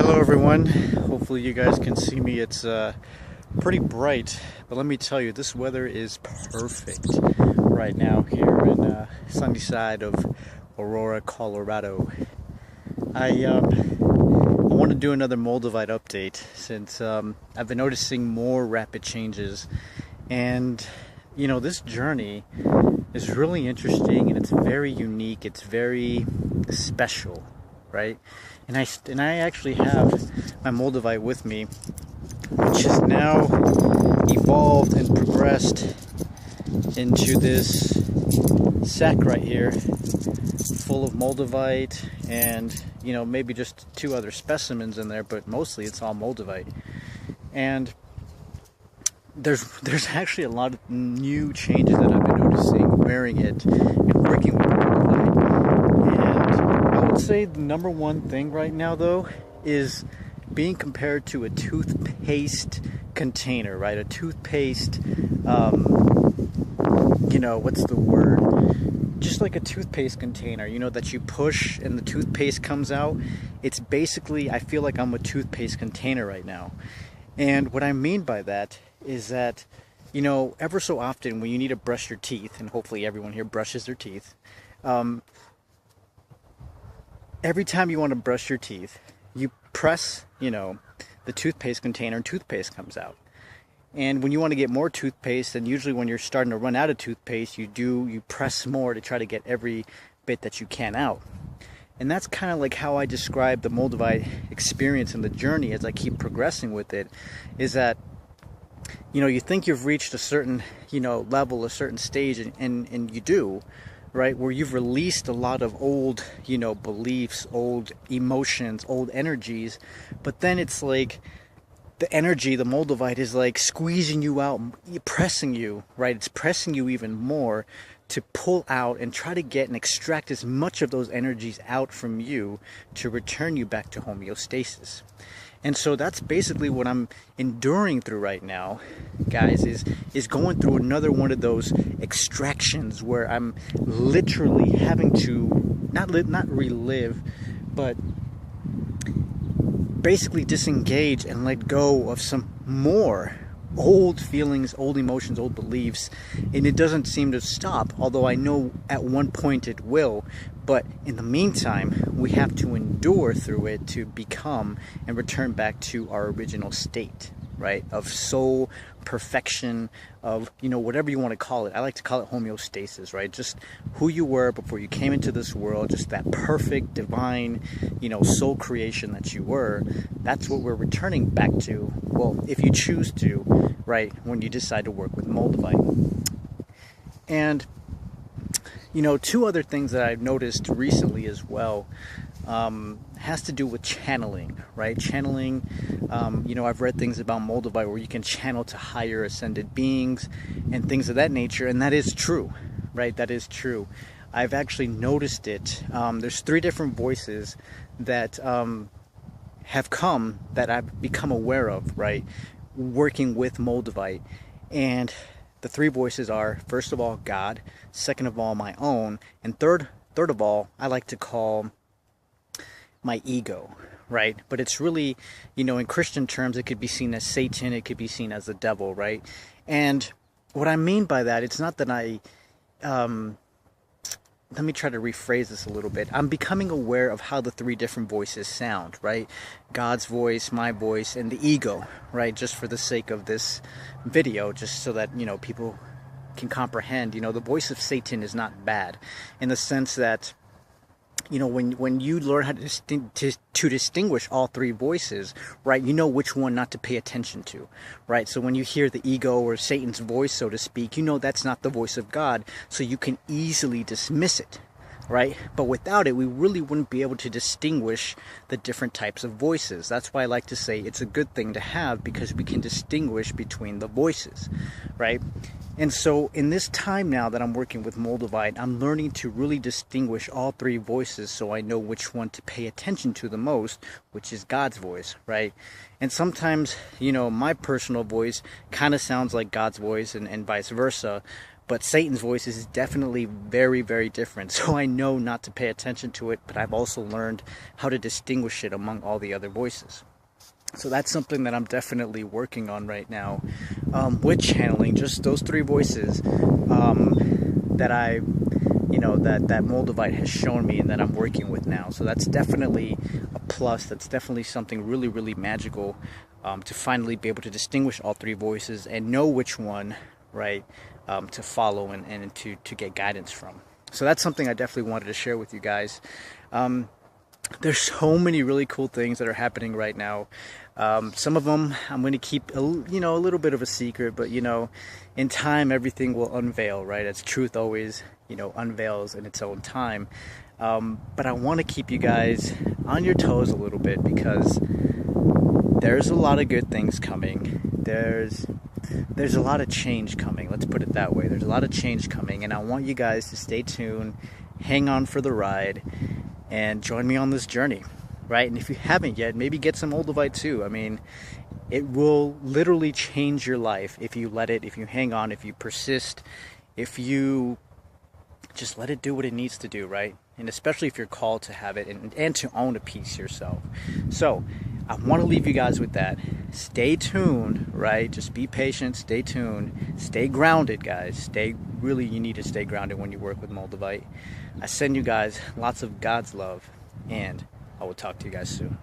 Hello everyone, hopefully you guys can see me. It's pretty bright, but let me tell you, this weather is perfect right now here in sunny side of Aurora, Colorado. I want to do another Moldavite update since I've been noticing more rapid changes, and this journey is really interesting and it's very unique, it's very special, right? And I actually have my Moldavite with me, which has now evolved and progressed into this sack right here, full of Moldavite and maybe just two other specimens in there, but mostly it's all Moldavite. And there's actually a lot of new changes that I've been noticing wearing it and working with Moldavite. And I would say the number one thing right now, though, is being compared to a toothpaste container, right? A toothpaste, what's the word? Just like a toothpaste container, that you push and the toothpaste comes out. It's basically, I feel like I'm a toothpaste container right now. And what I mean by that is that, ever so often when you need to brush your teeth, and hopefully everyone here brushes their teeth, every time you want to brush your teeth, you press, the toothpaste container and toothpaste comes out. And when you want to get more toothpaste, and usually when you're starting to run out of toothpaste, you press more to try to get every bit that you can out. And that's kind of like how I describe the Moldavite experience and the journey as I keep progressing with it, is that, you think you've reached a certain, level, a certain stage, and you do, right? Where you've released a lot of old, beliefs, old emotions, old energies, but then it's like the energy, the Moldavite is like squeezing you out, pressing you, right? It's pressing you even more to pull out and try to get and extract as much of those energies out from you to return you back to homeostasis. And so that's basically what I'm enduring through right now, guys, is going through another one of those extractions where I'm literally having to not relive, but basically disengage and let go of some more old feelings, old emotions, old beliefs. And it doesn't seem to stop, although I know at one point it will. But in the meantime, we have to endure through it to become and return back to our original state, right? Of soul perfection, of, whatever you want to call it. I like to call it homeostasis, right? Just who you were before you came into this world, just that perfect, divine, soul creation that you were. That's what we're returning back to. Well, if you choose to, right, when you decide to work with Moldavite. And, two other things that I've noticed recently as well has to do with channeling, right? Channeling, I've read things about Moldavite where you can channel to higher ascended beings and things of that nature, and that is true, right? That is true. I've actually noticed it. There's 3 different voices that have come that I've become aware of, right? Working with Moldavite. And the 3 voices are, first of all, God, second of all, my own, and third of all, I like to call my ego, right? But it's really, in Christian terms, it could be seen as Satan, it could be seen as the devil, right? And what I mean by that, it's not that let me try to rephrase this a little bit. I'm becoming aware of how the 3 different voices sound, right? God's voice, my voice, and the ego, right? Just for the sake of this video, just so that, people can comprehend, the voice of Satan is not bad, in the sense that, when you learn how to distinguish all 3 voices, right, you know which one not to pay attention to, right? So when you hear the ego or Satan's voice, so to speak, that's not the voice of God, so you can easily dismiss it, right? But without it, we really wouldn't be able to distinguish the different types of voices. That's why I like to say it's a good thing to have, because we can distinguish between the voices, right? And so in this time now that I'm working with Moldavite, I'm learning to really distinguish all 3 voices so I know which one to pay attention to the most, which is God's voice, right? And sometimes, my personal voice kind of sounds like God's voice and vice versa. But Satan's voice is definitely very, very different. So I know not to pay attention to it, but I've also learned how to distinguish it among all the other voices. So that's something that I'm definitely working on right now, with channeling just those three voices that I, that Moldavite has shown me and that I'm working with now. So that's definitely a plus. That's definitely something really, really magical, to finally be able to distinguish all three voices and know which one, right, to follow and to get guidance from. So that's something I definitely wanted to share with you guys. There's so many really cool things that are happening right now. Some of them I'm going to keep a little bit of a secret, but in time everything will unveil, right? As truth always unveils in its own time. But I want to keep you guys on your toes a little bit, because there's a lot of good things coming. There's a lot of change coming. Let's put it that way. There's a lot of change coming, and I want you guys to stay tuned, hang on for the ride, and join me on this journey, right? And if you haven't yet, maybe get some Moldavite too. I mean, it will literally change your life if you let it, if you hang on, if you persist, if you just let it do what it needs to do, right? And especially if you're called to have it and to own a piece yourself. So I want to leave you guys with that. Stay tuned, right? Just be patient, stay tuned, stay grounded, guys. You need to stay grounded when you work with Moldavite. I send you guys lots of God's love, and I will talk to you guys soon.